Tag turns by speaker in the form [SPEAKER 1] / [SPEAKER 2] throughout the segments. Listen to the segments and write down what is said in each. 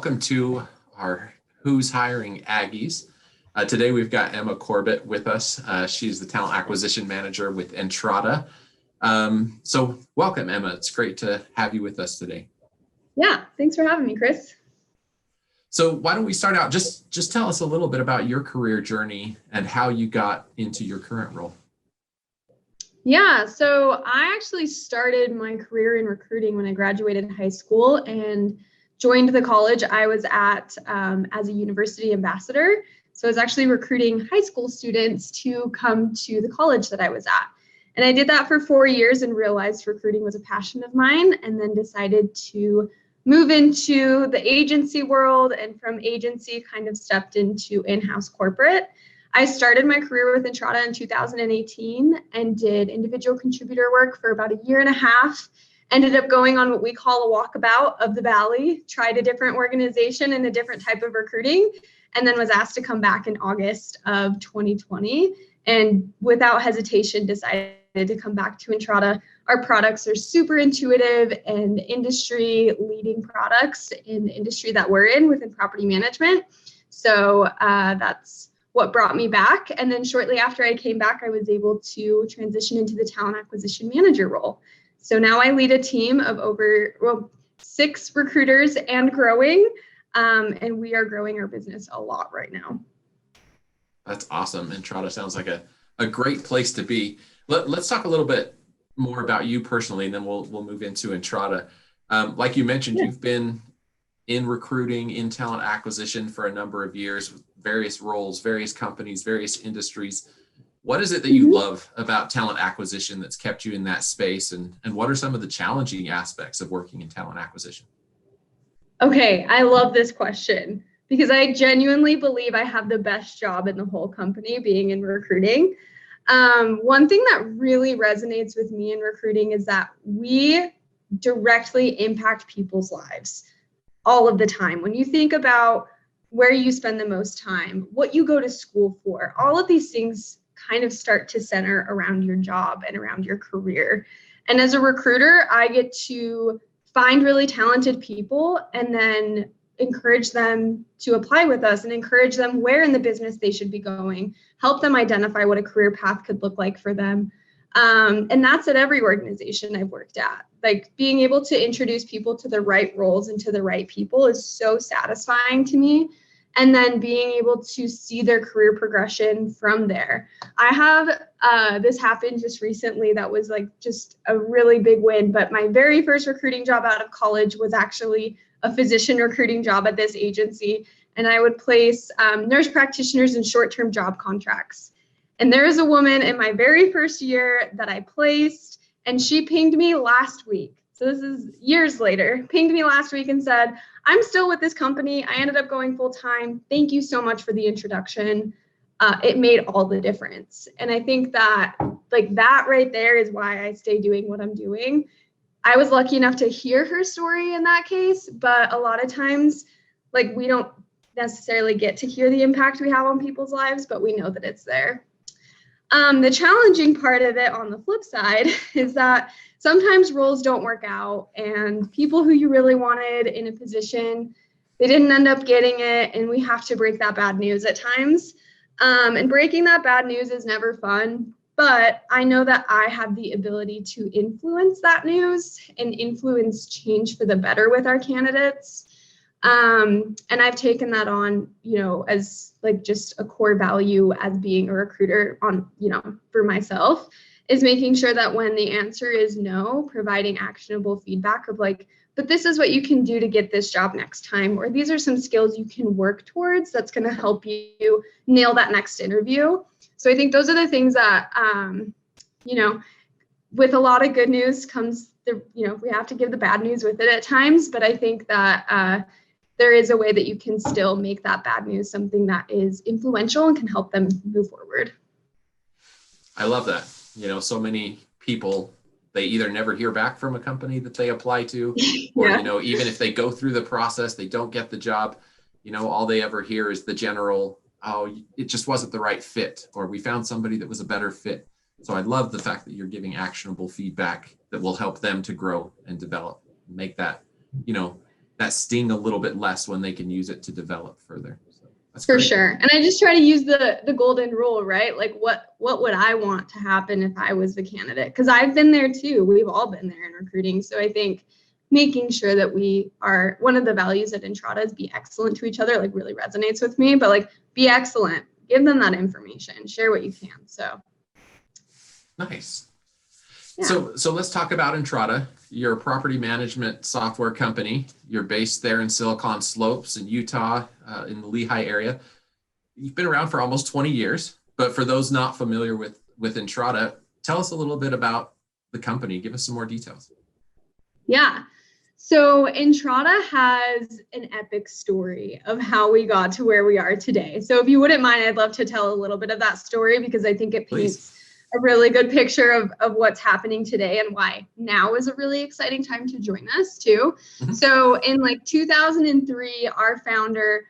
[SPEAKER 1] welcome to our Who's Hiring Aggies. Today we've got Emma Corbett with us. She's the talent acquisition manager with Entrata. So welcome, Emma. It's great to have you with us today.
[SPEAKER 2] Yeah, thanks for having me, Chris.
[SPEAKER 1] So why don't we start out, just tell us a little bit about your career journey and how you got into your current role.
[SPEAKER 2] Yeah, so I actually started my career in recruiting when I graduated high school and joined the college I was at as a university ambassador. So I was actually recruiting high school students to come to the college that I was at. And I did that for 4 years and realized recruiting was a passion of mine, and then decided to move into the agency world, and from agency kind of stepped into in-house corporate. I started my career with Entrata in 2018 and did individual contributor work for about a year and a half. Ended up going on what we call a walkabout of the Valley, tried a different organization and a different type of recruiting, and then was asked to come back in August of 2020. And without hesitation, decided to come back to Entrata. Our products are super intuitive and industry leading products in the industry that we're in within property management. So that's what brought me back. And then shortly after I came back, I was able to transition into the talent acquisition manager role. So now I lead a team of over 6 recruiters and growing, and we are growing our business a lot right now.
[SPEAKER 1] That's awesome. Entrata sounds like a great place to be. Let's talk a little bit more about you personally, and then we'll move into Entrata. Like you mentioned, You've been in recruiting, in talent acquisition for a number of years, with various roles, various companies, various industries. What is it that you love about talent acquisition that's kept you in that space? And what are some of the challenging aspects of working in talent acquisition?
[SPEAKER 2] Okay, I love this question because I genuinely believe I have the best job in the whole company being in recruiting. One thing that really resonates with me in recruiting is that we directly impact people's lives all of the time. When you think about where you spend the most time, what you go to school for, all of these things kind of start to center around your job and around your career. And as a recruiter, I get to find really talented people and then encourage them to apply with us and encourage them where in the business they should be going, help them identify what a career path could look like for them. And that's at every organization I've worked at. Like, being able to introduce people to the right roles and to the right people is so satisfying to me. And then being able to see their career progression from there. I have, this happened just recently that was like just a really big win, but my very first recruiting job out of college was actually a physician recruiting job at this agency. And I would place nurse practitioners in short-term job contracts. And there is a woman in my very first year that I placed, and she pinged me last week. So this is years later, pinged me last week and said, I'm still with this company. I ended up going full time. Thank you so much for the introduction. It made all the difference. And I think that like that right there is why I stay doing what I'm doing. I was lucky enough to hear her story in that case, but a lot of times, like, we don't necessarily get to hear the impact we have on people's lives, but we know that it's there. The challenging part of it on the flip side is that sometimes roles don't work out, and people who you really wanted in a position, they didn't end up getting it, and we have to break that bad news at times. And breaking that bad news is never fun, but I know that I have the ability to influence that news and influence change for the better with our candidates. And I've taken that on, as like just a core value as being a recruiter on, for myself, is making sure that when the answer is no, providing actionable feedback of like, but this is what you can do to get this job next time, or these are some skills you can work towards that's going to help you nail that next interview. So I think those are the things that, with a lot of good news comes we have to give the bad news with it at times, but I think that there is a way that you can still make that bad news something that is influential and can help them move forward.
[SPEAKER 1] I love that. So many people, they either never hear back from a company that they apply to, or, even if they go through the process, they don't get the job, all they ever hear is the general, oh, it just wasn't the right fit, or we found somebody that was a better fit. So I love the fact that you're giving actionable feedback that will help them to grow and develop, make that, that sting a little bit less when they can use it to develop further. So that's
[SPEAKER 2] For
[SPEAKER 1] great.
[SPEAKER 2] sure. And I just try to use the golden rule, right? Like what would I want to happen if I was the candidate? Because I've been there too. We've all been there in recruiting. So I think making sure that we are, one of the values at Entrata is be excellent to each other, like really resonates with me, but like be excellent, give them that information, share what you can. So
[SPEAKER 1] Nice.
[SPEAKER 2] yeah.
[SPEAKER 1] So let's talk about Entrata. You're a property management software company. You're based there in Silicon Slopes in Utah, in the Lehigh area. You've been around for almost 20 years, but for those not familiar with Entrata, tell us a little bit about the company. Give us some more details.
[SPEAKER 2] Yeah. So Entrata has an epic story of how we got to where we are today. So if you wouldn't mind, I'd love to tell a little bit of that story because I think it paints a really good picture of what's happening today and why now is a really exciting time to join us too. Mm-hmm. So in like 2003, our founder,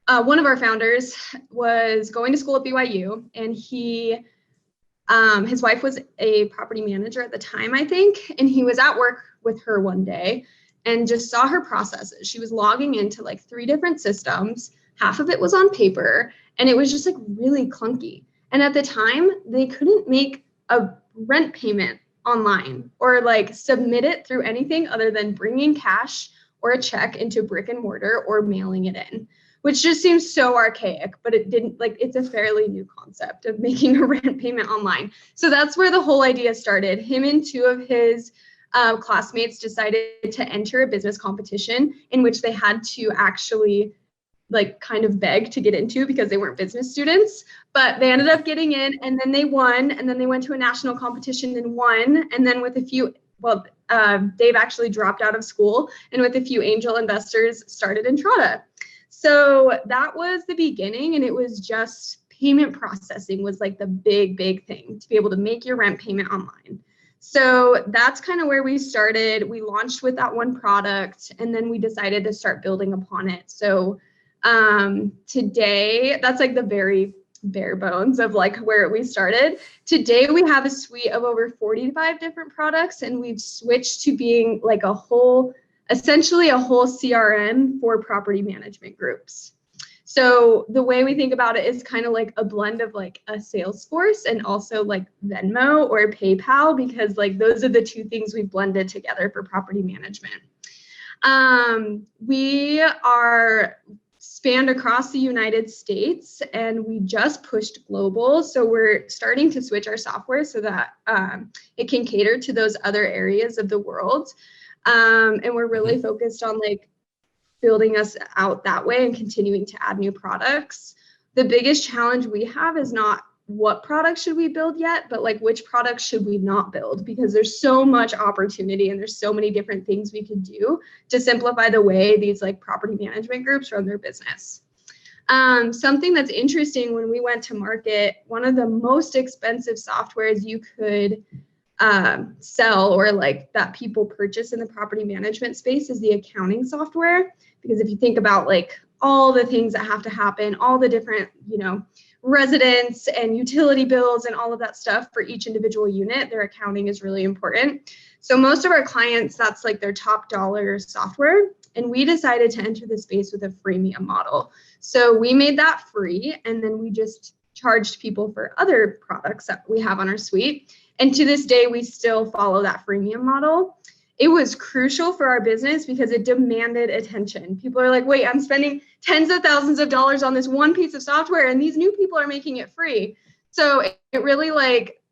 [SPEAKER 2] one of our founders was going to school at BYU, and his wife was a property manager at the time, I think, and he was at work with her one day and just saw her processes. She was logging into like 3 different systems. Half of it was on paper, and it was just like really clunky. And at the time, they couldn't make a rent payment online or like submit it through anything other than bringing cash or a check into brick and mortar or mailing it in, which just seems so archaic, but it didn't, like, it's a fairly new concept of making a rent payment online. So that's where the whole idea started. Him and 2 of his classmates decided to enter a business competition in which they had to actually like kind of beg to get into because they weren't business students, but they ended up getting in, and then they won, and then they went to a national competition and won, and then with a few, Dave actually dropped out of school, and with a few angel investors started Entrata. So that was the beginning, and it was just payment processing was like the big thing to be able to make your rent payment online. So that's kind of where we started. We launched with that one product, and then we decided to start building upon it. So today, that's like the very bare bones of like where we started. Today, we have a suite of over 45 different products, and we've switched to being like essentially a whole CRM for property management groups. So the way we think about it is kind of like a blend of like a Salesforce and also like Venmo or PayPal, because like those are the 2 things we've blended together for property management. We are spanned across the United States, and we just pushed global. So we're starting to switch our software so that it can cater to those other areas of the world. And we're really focused on like building us out that way and continuing to add new products. The biggest challenge we have is not what products should we build yet, but like which products should we not build, because there's so much opportunity and there's so many different things we could do to simplify the way these like property management groups run their business. Something that's interesting, when we went to market, one of the most expensive softwares you could sell or like that people purchase in the property management space is the accounting software. Because if you think about like all the things that have to happen, all the different, residents and utility bills and all of that stuff for each individual unit, their accounting is really important. So most of our clients, that's like their top dollar software. And we decided to enter the space with a freemium model. So we made that free, and then we just charged people for other products that we have on our suite. And to this day, we still follow that freemium model. It was crucial for our business because it demanded attention. People are like, wait, I'm spending tens of thousands of dollars on this one piece of software, and these new people are making it free. So it really like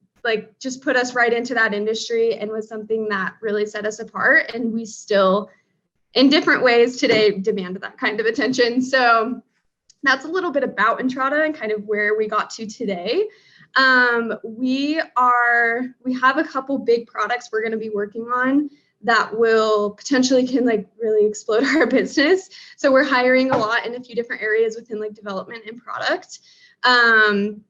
[SPEAKER 2] just put us right into that industry and was something that really set us apart. And we still, in different ways today, demand that kind of attention. So that's a little bit about Entrata and kind of where we got to today. We have a couple big products we're going to be working on that will potentially can like really explode our business. So we're hiring a lot in a few different areas within like development and product. And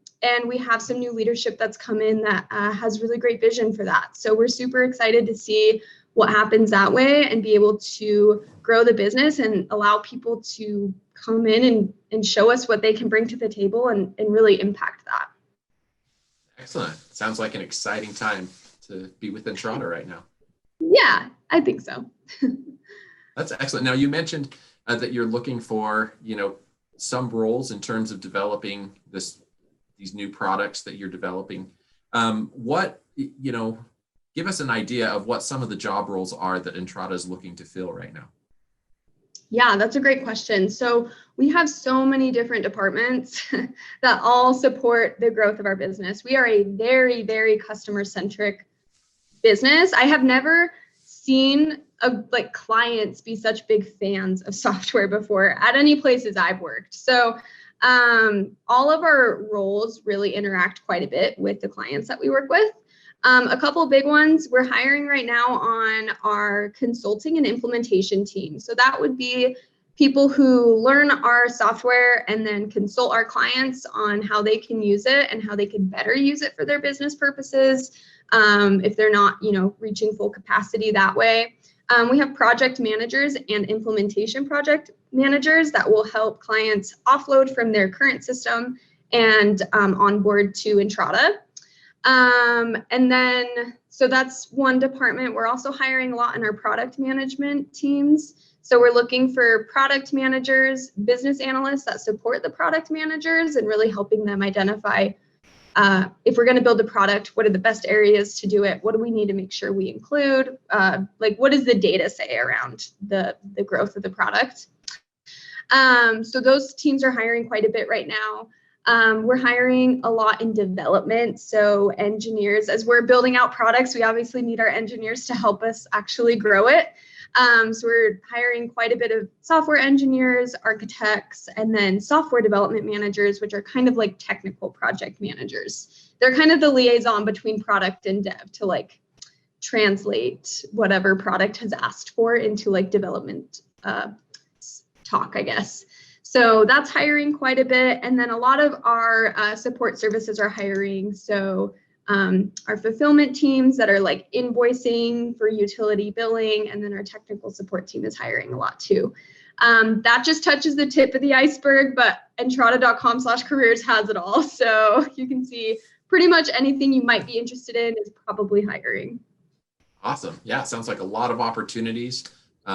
[SPEAKER 2] we have some new leadership that's come in that has really great vision for that. So we're super excited to see what happens that way and be able to grow the business and allow people to come in and show us what they can bring to the table and really impact that.
[SPEAKER 1] Excellent. Sounds like an exciting time to be with Entrata right now.
[SPEAKER 2] Yeah, I think so.
[SPEAKER 1] That's excellent. Now you mentioned that you're looking for, some roles in terms of developing these new products that you're developing. Give us an idea of what some of the job roles are that Entrata is looking to fill right now.
[SPEAKER 2] Yeah, that's a great question. So we have so many different departments that all support the growth of our business. We are a very, very customer-centric business. I have never seen clients be such big fans of software before at any places I've worked. So all of our roles really interact quite a bit with the clients that we work with. A couple of big ones, we're hiring right now on our consulting and implementation team. So that would be people who learn our software and then consult our clients on how they can use it and how they can better use it for their business purposes, if they're not, reaching full capacity that way. We have project managers and implementation project managers that will help clients offload from their current system and onboard to Entrata. So that's one department. We're also hiring a lot in our product management teams. So we're looking for product managers, business analysts that support the product managers and really helping them identify if we're going to build a product, what are the best areas to do it? What do we need to make sure we include? What does the data say around the growth of the product? So those teams are hiring quite a bit right now. We're hiring a lot in development. So engineers, as we're building out products, we obviously need our engineers to help us actually grow it. So we're hiring quite a bit of software engineers, architects, and then software development managers, which are kind of like technical project managers. They're kind of the liaison between product and dev to translate whatever product has asked for into development talk, I guess. So that's hiring quite a bit. And then a lot of our support services are hiring. So our fulfillment teams that are invoicing for utility billing, and then our technical support team is hiring a lot too. That just touches the tip of the iceberg, but entrata.com/careers has it all. So you can see pretty much anything you might be interested in is probably hiring.
[SPEAKER 1] Awesome. Yeah, it sounds like a lot of opportunities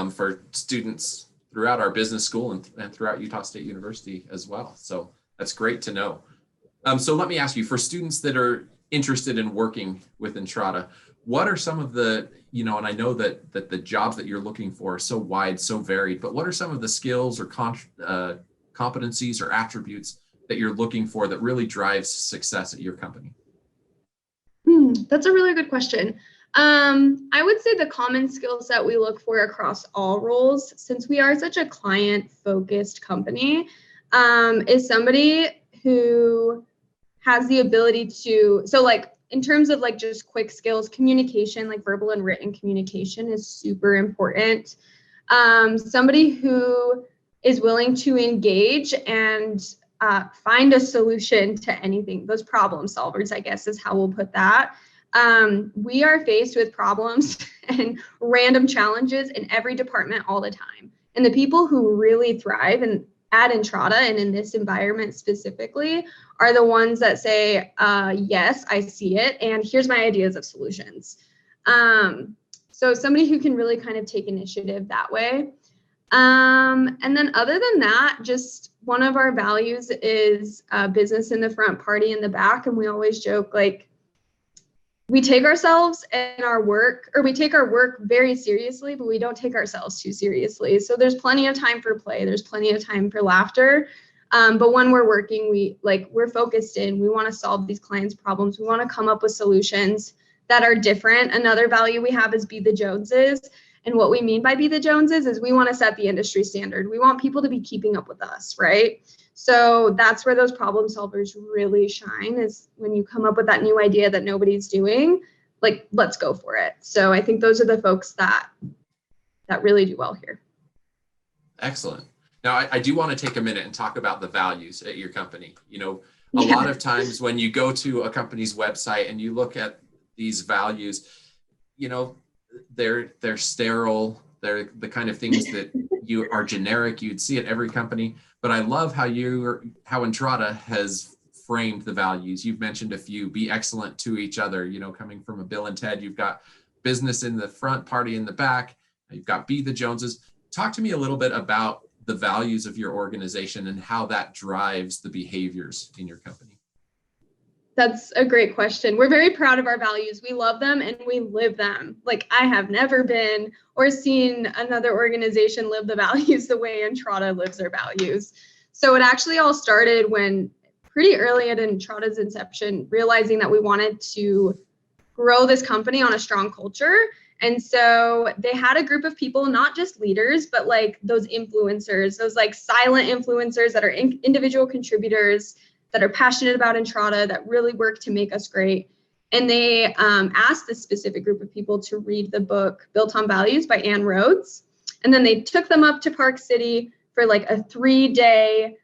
[SPEAKER 1] for students throughout our business school and throughout Utah State University as well. So that's great to know. So let me ask you, for students that are interested in working with Entrata, what are some of the, and I know that the jobs that you're looking for are so wide, so varied, but what are some of the skills or competencies or attributes that you're looking for that really drives success at your company?
[SPEAKER 2] That's a really good question. I would say the common skill set we look for across all roles, since we are such a client-focused company, is somebody who has the ability to, in terms of just quick skills, communication, verbal and written communication is super important. Somebody who is willing to engage and find a solution to anything, those problem solvers, I guess is how we'll put that. We are faced with problems and random challenges in every department all the time. And the people who really thrive at Entrata and in this environment specifically are the ones that say, yes, I see it, and here's my ideas of solutions. So somebody who can really kind of take initiative that way. And then other than that, just one of our values is business in the front, party in the back. And we always joke, we take ourselves and our work, or we take our work very seriously, but we don't take ourselves too seriously. So there's plenty of time for play. There's plenty of time for laughter. But when we're working, we're focused in, we want to solve these clients' problems. We want to come up with solutions that are different. Another value we have is be the Joneses. And what we mean by be the Joneses is we want to set the industry standard. We want people to be keeping up with us, right? So that's where those problem solvers really shine, is when you come up with that new idea that nobody's doing, let's go for it. So I think those are the folks that really do well here.
[SPEAKER 1] Excellent. Now, I do want to take a minute and talk about the values at your company. A lot of times when you go to a company's website and you look at these values, they're sterile. They're the kind of things that you are generic. You'd see at every company. But I love how Entrata has framed the values. You've mentioned a few: be excellent to each other. Coming from a Bill and Ted, you've got business in the front, party in the back. You've got be the Joneses. talk to me a little bit about the values of your organization and how that drives the behaviors in your company.
[SPEAKER 2] That's a great question. We're very proud of our values. We love them and we live them. Like, I have never been or seen another organization live the values the way Entrata lives their values. So it actually all started when pretty early at Entrata's inception, realizing that we wanted to grow this company on a strong culture. And so they had a group of people, not just leaders, but like those influencers, those like silent influencers that are individual contributors that are passionate about Entrata, that really work to make us great. And they asked this specific group of people to read the book Built on Values by Ann Rhodes. And then they took them up to Park City for like a 3-day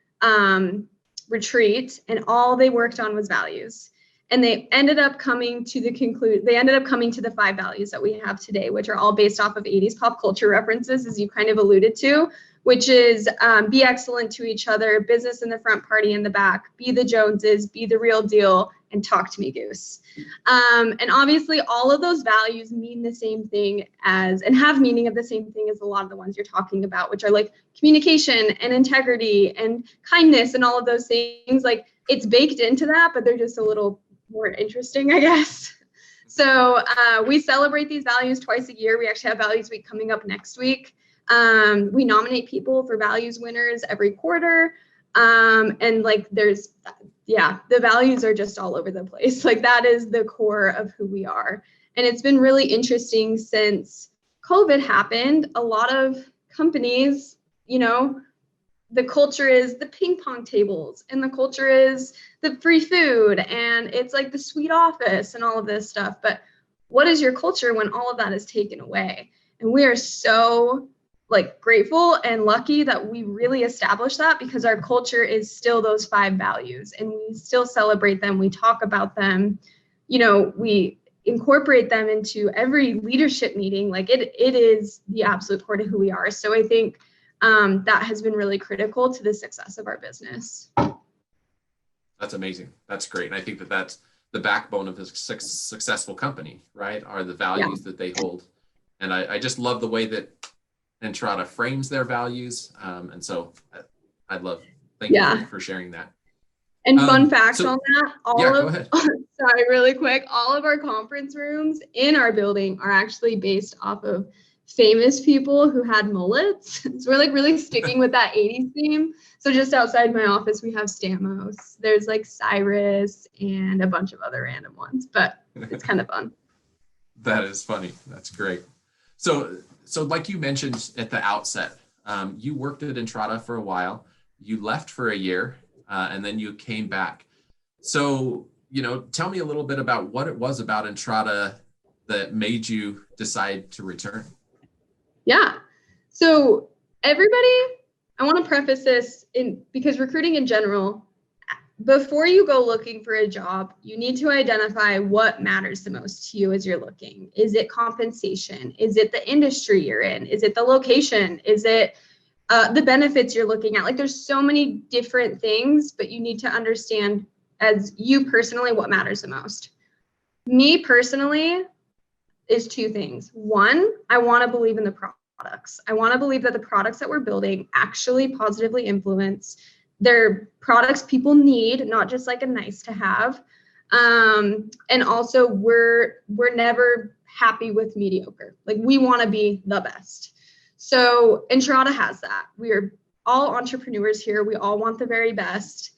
[SPEAKER 2] retreat, and all they worked on was values. And they ended up coming to the 5 values that we have today, which are all based off of 80s pop culture references, as you kind of alluded to, which is be excellent to each other, business in the front, party in the back, be the Joneses, be the real deal, and talk to me, Goose. And obviously all of those values mean the same thing and have meaning of the same thing as a lot of the ones you're talking about, which are like communication and integrity and kindness and all of those things. Like, it's baked into that, but they're just a little more interesting, I guess. So we celebrate these values twice a year. We actually have Values Week coming up next week. We nominate people for values winners every quarter. And like the values are just all over the place. Like, that is the core of who we are. And it's been really interesting since COVID happened. A lot of companies, the culture is the ping pong tables, and the culture is the free food, and it's like the sweet office and all of this stuff. But what is your culture when all of that is taken away? And we are so grateful and lucky that we really established that, because our culture is still those 5 values, and we still celebrate them. We talk about them, we incorporate them into every leadership meeting. Like, it is the absolute core to who we are. So I think that has been really critical to the success of our business.
[SPEAKER 1] That's amazing. That's great. And I think that that's the backbone of a successful company, right? Are the values that they hold. And I just love the way that Entrata frames their values. And so thank you for sharing that.
[SPEAKER 2] And fun fact on that,
[SPEAKER 1] go ahead.
[SPEAKER 2] Sorry, really quick, all of our conference rooms in our building are actually based off of famous people who had mullets. So we're really sticking with that 80s theme. So just outside my office, we have Stamos. There's Cyrus and a bunch of other random ones, but it's kind of fun.
[SPEAKER 1] That is funny. That's great. So like you mentioned at the outset, you worked at Entrata for a while, you left for a year, and then you came back. So, tell me a little bit about what it was about Entrata that made you decide to return.
[SPEAKER 2] Yeah. So I want to preface this because recruiting in general, before you go looking for a job, you need to identify what matters the most to you as you're looking. Is it compensation? Is it the industry you're in? Is it the location? Is it the benefits you're looking at? There's so many different things, but you need to understand as you personally what matters the most. Me personally is 2 things. One, I want to believe in the products. I want to believe that the products that we're building actually positively influence. They're products people need, not just a nice to have. And also we're never happy with mediocre. We want to be the best. So Entrata has that. We're all entrepreneurs here. We all want the very best.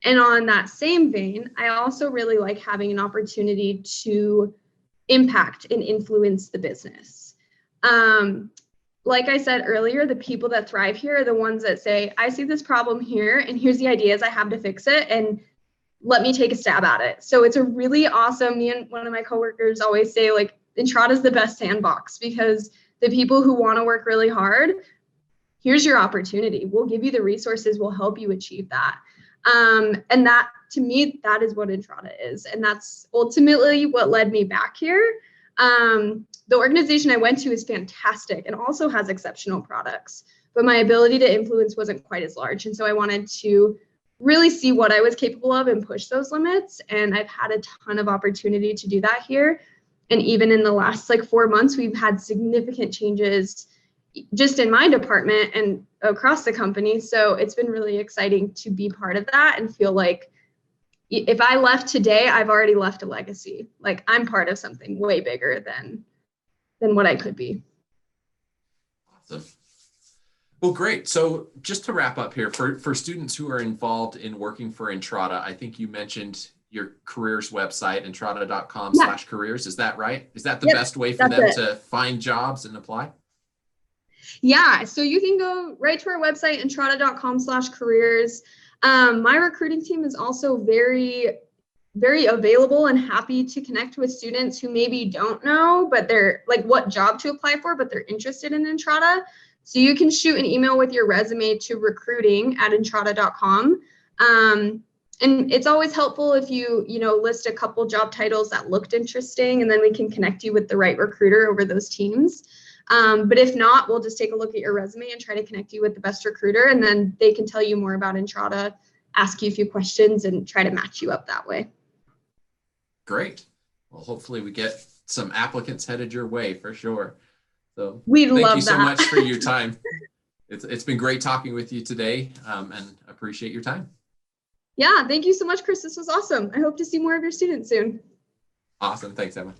[SPEAKER 2] And on that same vein, I also really like having an opportunity to impact and influence the business. Like I said earlier, the people that thrive here are the ones that say, I see this problem here, and here's the ideas I have to fix it, and let me take a stab at it. So it's a really awesome, me and one of my coworkers always say, Entrata is the best sandbox, because the people who want to work really hard, here's your opportunity. We'll give you the resources, we'll help you achieve that. And that, to me, that is what Entrata is. And that's ultimately what led me back here. The organization I went to is fantastic and also has exceptional products, but my ability to influence wasn't quite as large. And so I wanted to really see what I was capable of and push those limits. And I've had a ton of opportunity to do that here. And even in the last 4 months, we've had significant changes, just in my department and across the company. So it's been really exciting to be part of that and feel like if I left today, I've already left a legacy. Like I'm part of something way bigger than what I could be.
[SPEAKER 1] Awesome. Well, great. So just to wrap up here, for students who are involved in working for Entrata, I think you mentioned your careers website, entrata.com/careers. Is that right? Is that the best way for them to find jobs and apply?
[SPEAKER 2] Yeah, so you can go right to our website, entrata.com/careers. My recruiting team is also very, very available and happy to connect with students who maybe don't know, but they're like what job to apply for, but they're interested in Entrata. So you can shoot an email with your resume to recruiting@entrata.com. And it's always helpful if you list a couple job titles that looked interesting, and then we can connect you with the right recruiter over those teams. But if not, we'll just take a look at your resume and try to connect you with the best recruiter, and then they can tell you more about Entrata, ask you a few questions, and try to match you up that way.
[SPEAKER 1] Great. Well, hopefully we get some applicants headed your way for sure. So
[SPEAKER 2] We'd
[SPEAKER 1] thank
[SPEAKER 2] love
[SPEAKER 1] you so
[SPEAKER 2] that.
[SPEAKER 1] much for your time. It's been great talking with you today, and appreciate your time.
[SPEAKER 2] Yeah, thank you so much, Chris. This was awesome. I hope to see more of your students soon.
[SPEAKER 1] Awesome. Thanks, Emma.